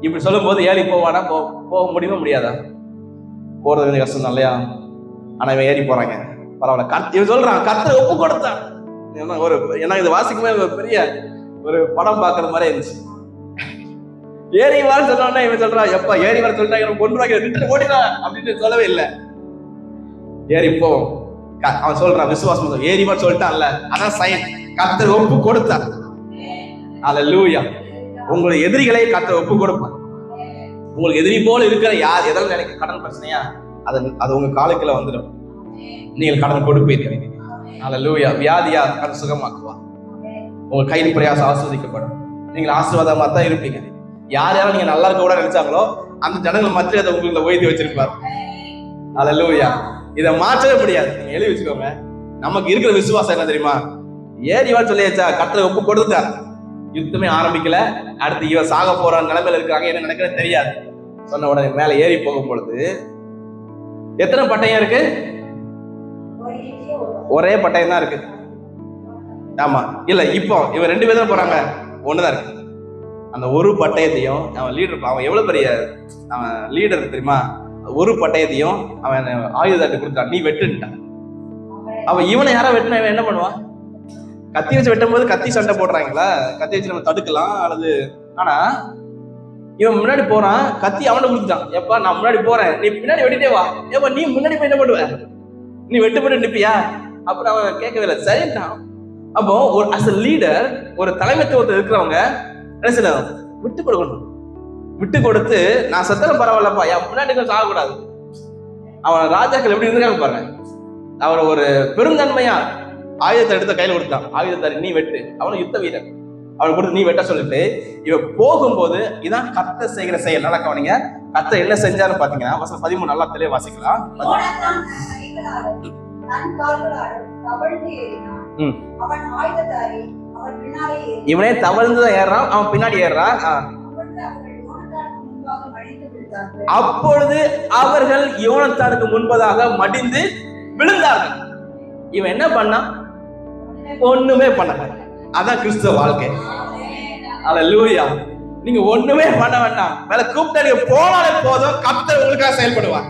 இப்படி சொல்லும் போது ஏறி போவானா? போக முடியுமா? முடியாதா? போறது கொஞ்சம் கஷ்டம் தான் இல்லையா? ஆனா இவன் ஏறி போறாங்க, பரவாயில்ல. இவன் சொல்றான் கர்த்தர் ஒப்பு கொடுத்தான். ஏன்னா இது வாசிக்குமே பெரிய ஒரு படம் பாக்குறது மாதிரி இருந்துச்சு. ஏறிவான்னு சொன்னோன்னா இவன் சொல்றான், எப்ப ஏறி வர சொல்லிட்டாங்க, கொண்டு ஓடினா அப்படின்னு சொல்லவே இல்லை. ஏறி போவோம். அவன் சொல்றான் விசுவாசம், ஏறிவான்னு சொல்லிட்டான்ல, அதான் சைன். கர்த்தர் ஒப்பு கொடுத்தார். அல்லேலூயா. உங்களுடைய எதிரிகளை கர்த்தர் ஒப்பு கொடுப்பார். உங்களுக்கு எதிரி போல இருக்கிற யார் எதாவது நினைக்க கடன் பிரச்சனையா, அது உங்க காலுக்குள்ள வந்துடும். நீங்கள் கடன் கொடுப்பீர்கள். அல்லேலூயா. வியாதியா கடன் சுகமாக்குவா. உங்க கையில் பிரயாசம் ஆஸ்வதிக்கப்படும். நீங்கள் ஆசீர்வாதமா தான் இருப்பீங்க. யார் யாரும் நீங்க நல்லா இருக்க கூட நினைச்சாங்களோ அந்த ஜனங்கள் மத்திய அதை உங்களுக்கு உயர்த்தி வச்சிருப்பார். அல்லேலூயா. இதை மாற்றவே முடியாது. நீங்க எழுதி வச்சுக்கோங்க. நமக்கு இருக்கிற விசுவாசம் என்ன தெரியுமா? ஏறிவான்னு சொல்லியாச்சா, கர்த்தரை ஒப்பு கொடுத்துட்டார். யுத்தமே ஆரம்பிக்கல. அடுத்து இவன் சாக போற நிலைமையில இருக்காங்க, என்ன நடக்குன்னு தெரியாது. சொன்ன உடனே மேல ஏறி போகும் பொழுது எத்தனை பட்டயம் இருக்கு? ஒரே பட்டயம் தான் இருக்கு. ஆமா, இல்ல இப்போ இவன் 2 பேர் தான் போறாங்க, ஒண்ணுதான் இருக்கு. அந்த ஒரு பட்டயத்தையும் அவன் லீடர், அவன் எவ்வளவு பெரிய அவன் லீடர் தெரியுமா? ஒரு பட்டயத்தையும் அவன் ஆயுதத்தை கொடுத்தான், நீ வெட்டுட்டான். அவன் இவனை யாரா வெட்டினா இவன் என்ன பண்ணுவான்? கத்தி வச்சு வெட்டும் போது கத்தி சண்டை போடுறாங்களா, கத்தி வச்சு நம்ம தடுக்கலாம் அல்லது, ஆனா இவன் முன்னாடி போறான், கத்தி அவனை கொடுத்துட்டான். எப்பா நான் முன்னாடி போறேன், நீ பின்னாடி வெட்டிட்டே வா. ஏப்பா நீ முன்னாடி போய் என்ன பண்ணுவ? நீ வெட்டு நிப்பியா? அப்புறம் அவன் கேட்கவே இல்லை, சரிட்டான். அப்போ ஒரு அஸ் அ லீடர், ஒரு தலைமைத்துவத்தில் இருக்கிறவங்க என்ன செய்யணும்? விட்டு கொடுக்கணும். விட்டு கொடுத்து நான் செத்தல பரவாயில்லப்பா, என் முன்னாடி சாகக்கூடாது. அவன் ராஜாக்கள் எப்படி இருந்திருக்காங்க பாருங்க. அவர் ஒரு பெருந்தன்மையா ஆயுதத்தை எடுத்த கையில கொடுத்தான். ஆயுதத்தாரி நீ வெட்டு. அவனும் யுத்த வீரன், அவனை கொடுத்து நீ வெட்ட சொல்லிட்டு இவன் போகும்போது இதான் கர்த்தர் செய்கிற செயல். நல்லா கவனிங்க, கர்த்தர் என்ன செஞ்சாருன்னு பாத்தீங்கன்னா வசனம் 13 நல்லா தெளிவா வாசிக்கலாம். இவனே தவழ்ந்துதான் ஏறான், அவன் பின்னாடி ஏறான். அப்பொழுது அவர்கள் யோனத்தானுக்கு முன்பதாக மடிந்து விழுந்தார்கள். இவன் என்ன பண்ணான்? ஒண்ணுமே பண்ணல. அதான் கிறிஸ்துவ வாழ்க்கை. அல்லேலூயா. நீங்க ஒண்ணுமே பண்ண வேண்டாம், மேல கூப்பிட்டு போனாலே போதும், கர்த்தர் உங்களுக்காக செயல்படுவார்.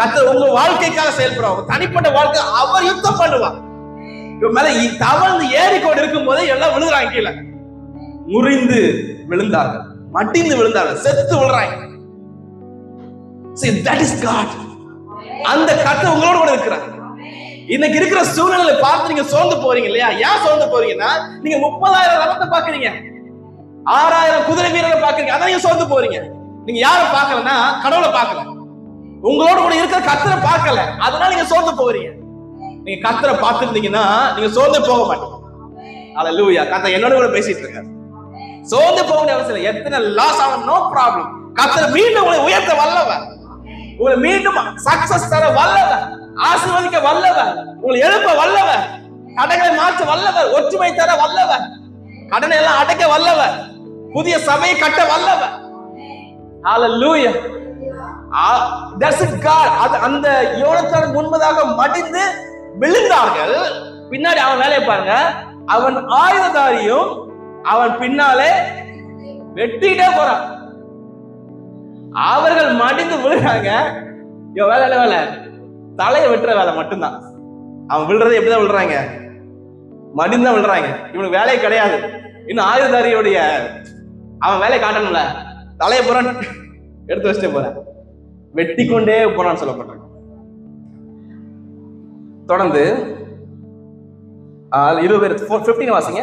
கர்த்தர் உங்க வாழ்க்கைக்காக செயல்படுவார். தனிப்பட்ட வாழ்க்கை அவர் யுத்தம் பண்ணுவார். இவன் மேல தவழ்ந்து ஏறிக்கொண்டு இருக்கும் போதே எல்லாம் விழுகிறாங்க, கீழே முறிந்து விழுந்தார்கள், மட்டிந்து விழுந்தார்கள், செத்து விழுறாங்க. See, that is God. அந்த கர்த்தர் உங்களோட கூட இருக்கிறார். இன்னைக்கு இருக்கிற சூழ்நிலை பார்த்து நீங்க சோர்ந்து போறீங்க இல்லையா? ஏன் சோர்ந்து போறீங்கன்னா நீங்க 30,000 ரதத்தை பாக்குறீங்க, 6,000 குதிரை வீரரை பாக்குறீங்க, அதான் நீங்க சோர்ந்து போறீங்க. நீங்க யாரை பார்க்கலன்னா கடவுளை பார்க்கல, உங்களோட கூட இருக்கிற கர்த்தரை பார்க்கல, அதனால நீங்க சோர்ந்து போறீங்க. நீங்க கர்த்தரை பார்த்துருந்தீங்கன்னா நீங்க சோர்ந்து போக மாட்டீங்க. அல்லேலூயா. கர்த்தர் என்னோட கூட பேசிட்டு இருக்காரு. சோர்ந்து போக வேண்டிய அவசியம் இல்லை. எத்தனை லாஸ் ஆகும், நோ ப்ராப்ளம். கர்த்தர் மீண்டும் உங்களை உயர்த்த வல்லவர், உங்களை மீண்டும் சக்சஸ் தர வல்லவர், ஆசீர்வதிக்க வல்லவர், உங்களை எழுப்ப வல்லவர், தடைகளை மாற்ற வல்லவர், ஒற்றுமை தர வல்லவர், கடனை எல்லாம் அடைக்க வல்லவர், புதிய சபையை கட்ட வல்லவர். ஹalleluya. That's it God. அந்த யோனத்தானுக்கு முன்பதாக மடிந்து விழுந்தார்கள். பின்னாடி அவன் வேலையை பாருங்க, அவன் ஆயுததாரியும் அவன் பின்னாலே வெட்டிட்டே போறான். அவர்கள் மடிந்து விழுறாங்க. வேலை தலையை வெட்டுற வேலை மட்டும்தான். அவன் விழுறது எப்படிதான் விழுறாங்க? மடிந்து விழுறாங்க. இவனுக்கு வேலையே கிடையாது. இன்னும் ஆயுததாரியோடைய அவன் வேலையை காட்டணும்ல, தலையை போறான், எடுத்து வச்சுட்டே போறான், வெட்டி கொண்டே போறான்னு சொல்லப்பட்டாங்க. தொடர்ந்து 15 வாசிங்க.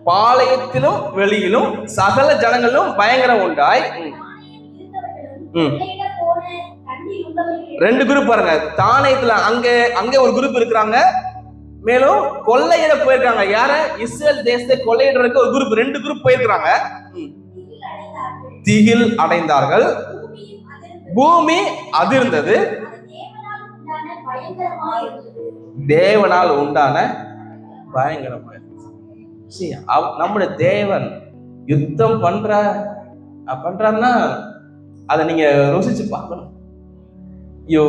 பாளையத்திலும் வெளியிலும் சகல ஜனங்களும் பயங்கரம் உண்டாய். 2 குரூப் பாருங்க. தானயத்துல அங்க ஒரு குரூப் இருக்கிறாங்க, மேலும் கொள்ளையிட போயிருக்காங்க. யார? இஸ்ரேல் தேசத்தை கொள்ளையிடுறதுக்கு ஒரு குரூப், 2 குரூப் போயிருக்காங்க. திகில் அடைந்தார்கள், பூமி அதிர்ந்தது, தேவனால் உண்டான பயங்கரமா. நம்முடைய தேவன் யுத்தம் பண்றாருன்னா அதை நீங்க ருசிச்சு பார்க்கணும். You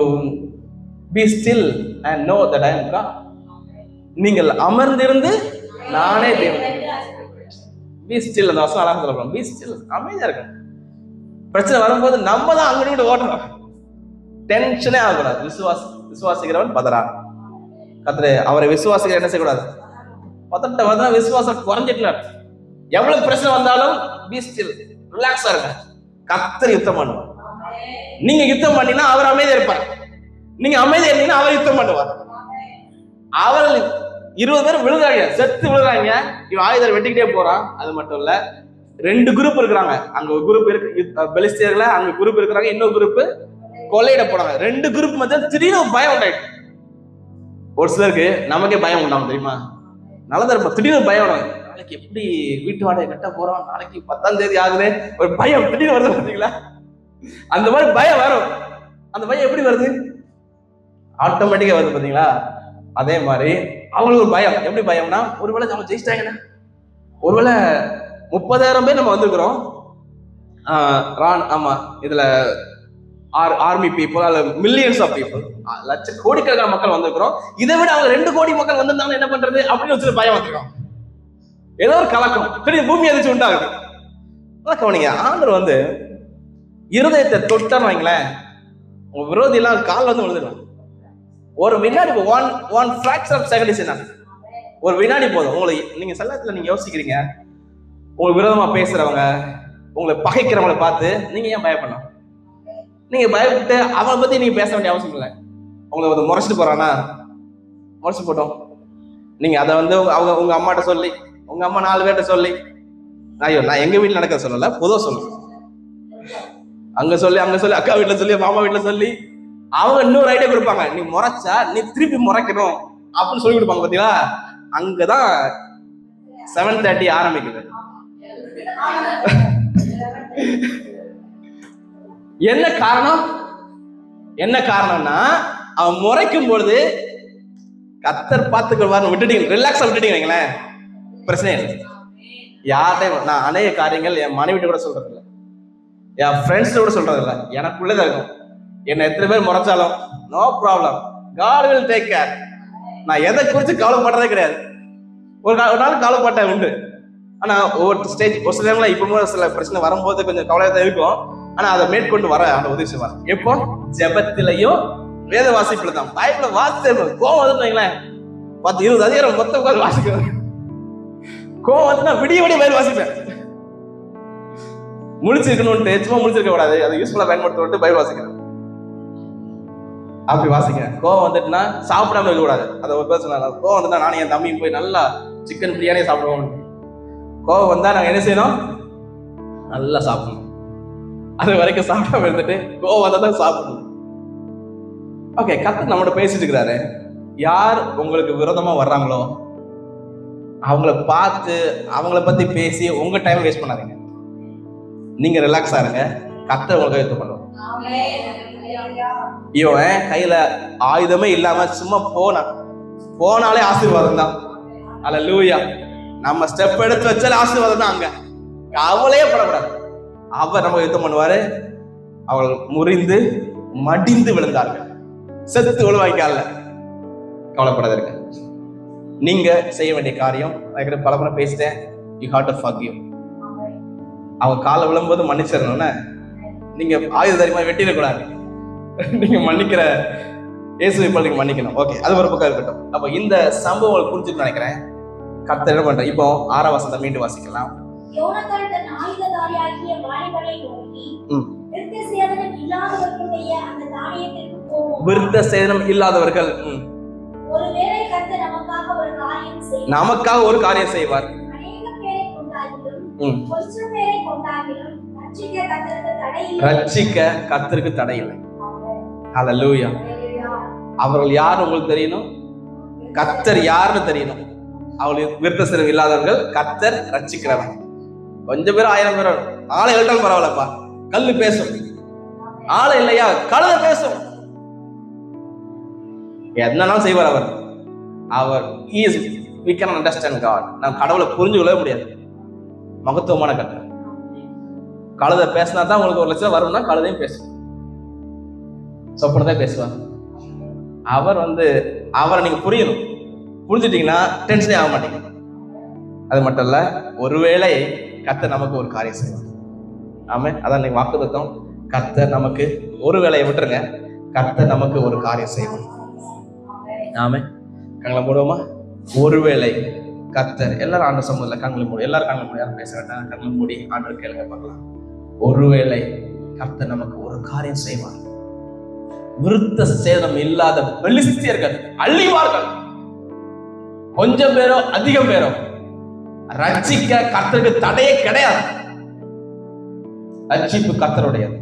be still and know that I am God. நீங்கள் அமர்ந்திருந்து நானே தேவன். Be still. அந்த வசனம் அழகா சொல்லலாம். Be still. அமைதியா இருக்க. பிரச்சனை வரும்போது நம்ம தான் அங்கிட்டு ஓட்டணும். டென்ஷனே ஆகக்கூடாது. விசுவாசிக்கிறவன் பதறா. கர்த்தரே அவரை விசுவாசிக்கிற என்ன செய்யக்கூடாது? பதட்ட வந்தா விசுவாசம் குறைஞ்சிட்டு. எவ்வளவு பிரச்சனை வந்தாலும் be still, ரிலாக்ஸா இருங்க. கர்த்தர் யுத்தம் பண்ணுவார். நீங்க யுத்தம் பண்ணினா அவர் அமைதியா இருப்பார். நீங்க அமைதியா இருந்தீங்கன்னா அவர் யுத்தம் பண்ணுவார். அவர்கள் 20 பேர் விழுறாங்க, செத்து விழுறாங்க. இவன் ஆயுதம் வெட்டிக்கிட்டே போறான். அது மட்டும் இல்ல, 2 குரூப் இருக்கிறாங்க. அங்க ஒரு குரூப் இருக்கு பெலிஸ்தியர்கள, அங்க குரூப் இருக்கிறாங்க, இன்னொரு குரூப் கொள்ளையிட போறாங்க. 2 குரூப் மத்திய திடீர்னு பயம் உண்டாயிட்டு. ஒரு சிலருக்கு நமக்கே பயம் உண்டாகும் தெரியுமா? நல்லதா இருப்போம், திடீர்னு பயம் உண்டாகும். நாளைக்கு எப்படி வீட்டு வாடகை கட்ட போறோம், நாளைக்கு 10ஆம் தேதி ஆகுது, ஒரு பயம் திடீர்னு வருது பாத்தீங்களா? அந்த மாதிரி பயம் வரும். அந்த பயம் எப்படி வருது? ஆட்டோமேட்டிக்கா வருது பாத்தீங்களா? அதே மாதிரி அவங்களுக்கு ஒரு பயம். எப்படி பயம்னா, ஒருவேளை அவங்க ஜெயிச்சிட்டாங்கன்னா, ஒருவேளை 30,000 பேர் நம்ம வந்திருக்கிறோம். ஆமா, இதுல ஆர்மி பீப்புள் அல்ல மில்லியன்ஸ் ஆஃப் பீப்புள், கோடிக்கணக்கான மக்கள் வந்திருக்கிறோம். இதை விட அவங்க 2 கோடி மக்கள் வந்திருந்தாங்க, என்ன பண்றது அப்படின்னு வச்சு பயம் வந்துடும். ஏதோ ஒரு கலக்கம், திடீர்னு பூமி எதிர்த்து உண்டாகுது. கவனிங்க, ஆண்டவர் வந்து இருதயத்தை தொட்டான்னு வைங்களேன், உங்க விரோதி எல்லாம் கால் வந்து விழுந்துடும். ஒரு வினாடி, ஒன் ஃபிராக்ஷன் ஆஃப் செகண்ட் என்ன, ஒரு வினாடி போதும். உங்களுக்கு நீங்க சில நேரத்துல நீங்க யோசிக்கிறீங்க, உங்களுக்கு விரோதமா பேசுறவங்க, உங்களை பகைக்கிறவங்களை பார்த்து நீங்க ஏன் பயப்படணும்? நீங்க பயப்பட்டு அவனை பத்தி நீங்க பேச வேண்டிய அவசியம் இல்லை. உங்களை வந்து முறைச்சிட்டு போறானா, முறைச்சு போட்டோம். நீங்க அதை வந்து அவங்க உங்க அம்மாட்ட சொல்லி, உங்க அம்மா 4 பேர்ட்ட சொல்லி, ஐயோ நான் எங்க வீட்டுல நடக்க சொல்லல, பொதுவாக சொல்லுவேன், அங்க சொல்லி அக்கா வீட்டுல சொல்லி மாமா வீட்டுல சொல்லி அவங்க இன்னொரு ஐடியா கொடுப்பாங்க. நீ முறைச்சா நீ திருப்பி முறைக்கணும் அப்படின்னு சொல்லி கொடுப்பாங்க. பாத்தீங்களா, அங்கதான் 7:30 ஆரம்பிக்குது. என்ன காரணம்? என்ன காரணம்னா, அவன் முறைக்கும் பொழுது கர்த்தர் பார்த்துக்கொள்வார்னு விட்டுட்டீங்க, ரிலாக்ஸா விட்டுட்டீங்களேன், பிரச்சனை இல்லை. யார்கிட்டையும் நான் அநேக காரியங்கள் என் மனைவிட்ட கூட சொல்றது இல்லை, என் ஃப்ரெண்ட்ஸ் கூட சொல்றது இல்லை, எனக்குள்ளதான் இருக்கும். என்ன எத்தனை பேர் முறைச்சாலும் no problem, God will take care. நான் எதை குறித்து கவலைப்படுறதே கிடையாது. ஒரு நாள் கவலைப்பட்ட உண்டு. ஆனா ஒவ்வொரு ஸ்டேஜ், ஒரு சில டைம்ல இப்போ சில பிரச்சனை வரும்போது கொஞ்சம் கவலையா தான் இருக்கும். ஆனா அதை மேற்கொண்டு வர அந்த உதவி செய்வார். எப்போ? ஜெபத்திலையும் வேத வாசிப்புல தான். பைபிள வாசிச்சு கோவம் வந்து வைங்களேன், 10-20 அதிகாரம் மொத்தம் உட்காந்து வாசிக்கிறேன். கோவம் வந்து நான் விடிய பயிர் வாசிப்பேன். முடிச்சிருக்கணும்ட்டு சும்மா முடிச்சிருக்க கூடாது, அதை யூஸ்ஃபுல்லா பயன்படுத்த பயிர் வாசிக்கிறேன். அப்படி வாசிக்கிறேன். கோவம் வந்துட்டுனா சாப்பிடாம இருக்க கூடாது. அதை ஒரு பேர் சொன்னாங்க, கோவம் வந்துட்டா நானும் என் தம்பியும் போய் நல்லா சிக்கன் பிரியாணியை சாப்பிடுவோம். கோவம் வந்தா நாங்க என்ன செய்யணும்? நல்லா சாப்பிடணும். அது வரைக்கும் சாப்பிடாம இருந்துட்டு கோவம் வந்தா தான் சாப்பிடணும். ஓகே, கர்த்தர் நம்மளோட பேசிட்டு இருக்கிறாரு. யார் உங்களுக்கு விரோதமா வர்றாங்களோ அவங்கள பார்த்து அவங்கள பத்தி பேசி உங்க டைம் வேஸ்ட் பண்ணாதீங்க. நீங்க ரிலாக்ஸா இருங்க, கர்த்தர் உங்களுக்கு யுத்தம் பண்ணுவார். இவன் கையில ஆயுதமே இல்லாம சும்மா போனாலே ஆசீர்வாதம் தான். அல்லேலூயா. நம்ம ஸ்டெப் எடுத்து வச்சாலே ஆசீர்வாதம் தான். அங்க கவலையே படக்கூடாது. அவர் நம்ம யுத்தம் பண்ணுவாரு. அவள் முறிந்து மடிந்து விழுந்தார்கள், செத்து விழுவாய்க்கால. கவலைப்படாதீங்க. நீங்க செய்ய வேண்டிய காரியம், பல முறை பேசிட்டேன், யூ ஹேவ் டு ஃபர்கிவ். அவங்க காலை விழும்போது மன்னிச்சிடணும்னா, நீங்க ஆயுதமா வெட்டிடக்கூடாது. நீங்க மன்னிக்கிற இயேசுவை போல நீங்க மன்னிக்கணும். ஓகே, அது ஒரு பக்கம் இருக்கட்டும். அப்ப இந்த சம்பவம் புரிஞ்சுட்டு நினைக்கிறேன். கர்த்தர் என்ன பண்ற? இப்போ 6ஆம் வசனத்தை மீண்டும் வாசிக்கலாம்.
யோனத்தான் தன் ஆயுததாரியாகிய வாலிபனை நோக்கி, விருத்த சேதனம் இல்லாதவர்களுடைய அந்த தானியத்திற்கு போவோம்.
விருத்த சேதனம் இல்லாதவர்கள்
ஒருவேளை கர்த்தர் நமக்காக ஒரு காரியம் செய்வார்.
நமக்காக ஒரு காரியம் செய்வார்.
அநேக பேரை கொண்டாலும் கொஞ்சம் பேரை கொண்டாலும்
ரட்சிக்க கர்த்தருக்கு தடை இல்லை. ஹல்லேலூயா. அவர்கள் யார் உங்களுக்கு தெரியணும், கர்த்தர் யாருன்னு தெரியணும். அவளுக்கு விருத்த சேதனம் இல்லாதவர்கள் கர்த்தர் ரட்சிக்கிறவன். கொஞ்சம் பேர் 1000 பேர் ஆளை எழுட்டாலும் பரவாயில்லப்பா, கல்லு பேசும். ஆளை இல்லையா, கழுத பேசும். என்னன்னாலும் செய்வார் அவர். அவர் we can understand God. நாம் கடவுளை புரிஞ்சு கொள்ளவே முடியாது. மகத்துவமான கர்த்தர். கழுத பேசினா தான் உங்களுக்கு 1 லட்சம் வரும்னா கழுதையும் பேசும், சொப்பனதான் பேசுவார். அவர் அவரை நீங்க புரியணும். புரிஞ்சுட்டீங்கன்னா டென்ஷனே ஆக மாட்டீங்க. அது மட்டும் இல்ல, ஒருவேளை கர்த்தர் நமக்கு ஒரு காரியம் செய்வார். ஆமே, அதான் நீங்க வாக்குத்தத்தம். கர்த்தர் நமக்கு ஒரு வேலையை விட்டுருங்க, கர்த்தர் நமக்கு ஒரு காரியம் செய்வார். ஆமே, கண்களை மூடுவோமா? ஒருவேளை கர்த்தர், எல்லாரும் ஆண்டு சமூகத்துல கண்களை மூடி, எல்லாரும் கண்களை மூடி, யாரும் பேச வேண்டாம், கண்களை மூடி ஆண்டு கேளுங்க பார்க்கலாம். ஒருவேளை கர்த்தர் நமக்கு ஒரு காரியம் செய்வார். விருத்த சேதனம் இல்லாத பெலிஸ்தியர்கள் அழிவார்கள். கொஞ்சம் பேரோ அதிகம் பேரோ ரட்சிக்க கர்த்தருக்கு தடையே கிடையாது. ரட்சிப்பு கர்த்தருடையது.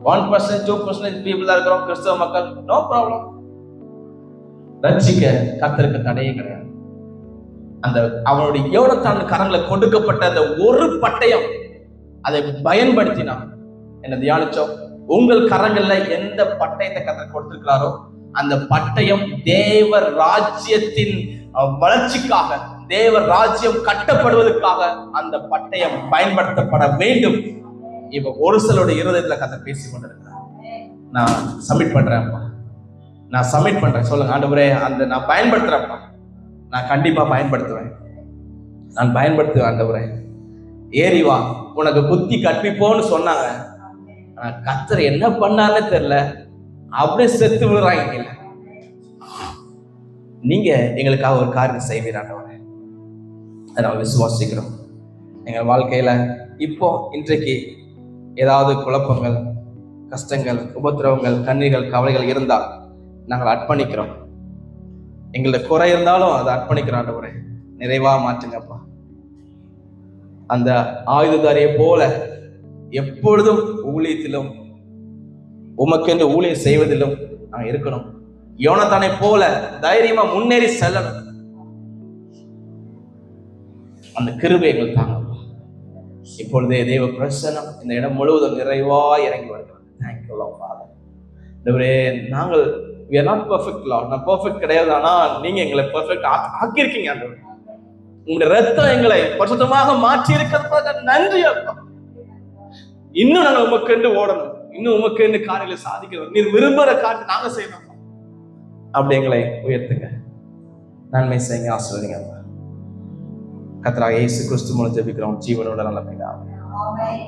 1%, 2% பீப்புள் தான் இருக்கிறோம் கிறிஸ்தவ மக்கள், நோ ப்ராப்ளம். ரட்சிக்க கர்த்தருக்கு தடையே கிடையாது. அந்த அவனுடைய யோனத்தான் கரங்களை கொடுக்கப்பட்ட அந்த ஒரு பட்டயம், அதை பயன்படுத்தினா என்ன தியானிச்சோம்? உங்கள் கரங்கள்ல எந்த பட்டயத்தை கர்த்தர் கொடுத்திருக்கிறாரோ அந்த பட்டயம் தேவ ராஜ்யத்தின் வளர்ச்சிக்காக, தேவ ராஜ்யம் கட்டப்படுவதற்காக அந்த பட்டயம் பயன்படுத்தப்பட வேண்டும். இப்ப ஒரு சிலருடைய இருதயத்துல கர்த்தர் பேசி கொண்டிருக்கிறார். நான் சப்மிட் பண்றேன்ப்பா, நான் சப்மிட் பண்றேன். சொல்லுங்க, ஆண்டவரே, அந்த நான் பயன்படுத்துறேன்ப்பா, நான் கண்டிப்பா பயன்படுத்துவேன். நான் பயன்படுத்துவேன் ஆண்டவரே. ஏறி வா, உனக்கு புத்தி கற்பிப்போன்னு சொன்னாங்க. ஆனா கர்த்தர் என்ன பண்ணாருன்னு தெரியல, அப்படியே செத்து விழுறாங்க. நீங்க எங்களுக்காக ஒரு காரியம் செய்வீர் ஆண்டவரே. அதை நாங்கள் விசுவாசிக்கிறோம். எங்க வாழ்க்கையில இப்போ இன்றைக்கு ஏதாவது குழப்பங்கள், கஷ்டங்கள், உபத்திரவங்கள், கண்ணீர்கள், கவலைகள் இருந்தால் நாங்கள் அர்ப்பணிக்கிறோம். எங்களுக்கு குறை இருந்தாலும் அதை அர்ப்பணிக்கிறோம் ஆண்டவரே. நிறைவா மாற்றுங்கப்பா. அந்த ஆயுததாரியை போல எப்பொழுதும் ஊழியத்திலும் உமக்கென்று ஊழியம் செய்வதிலும் நாங்கள் இருக்கணும். யோனத்தானை போல தைரியமா முன்னேறி செல்லணும். அந்த கிருபை எங்களுக்கு தாங்கப்பா. இப்பொழுதே தேவ பிரசன்னம் இந்த இடம் முழுவதும் நிறைவா இறங்கி வருகிறது. Thank you Lord father. ஆண்டவரே, நாங்கள் we are not perfect Lord. நான் பெர்ஃபெக்ட் கிடையாது. ஆனா நீங்க எங்களை பெர்ஃபெக்ட் ஆக்கியிருக்கீங்க ஆண்டவரே. உங்களுடைய ரத்தம் எங்களை பரிசுத்தமாக மாற்றி இருக்கிறதுக்காக நன்றி அப்பா. இன்னும் நாங்கள் உமக்கென்று ஓடணும், இன்னும் உமக்கென்று காரியங்களை சாதிக்கணும். நீர் விரும்புகிற காரியத்தை நாங்க செய்யணும். அப்படி எங்களை உயர்த்துங்க, நன்மை செய்யுங்க, ஆசீர்வதிங்க. கர்த்தராகிய இயேசு கிறிஸ்து மூலம் ஜெபிக்கிறோம் ஜீவனோட நல்ல பிதாவே. ஆமென்.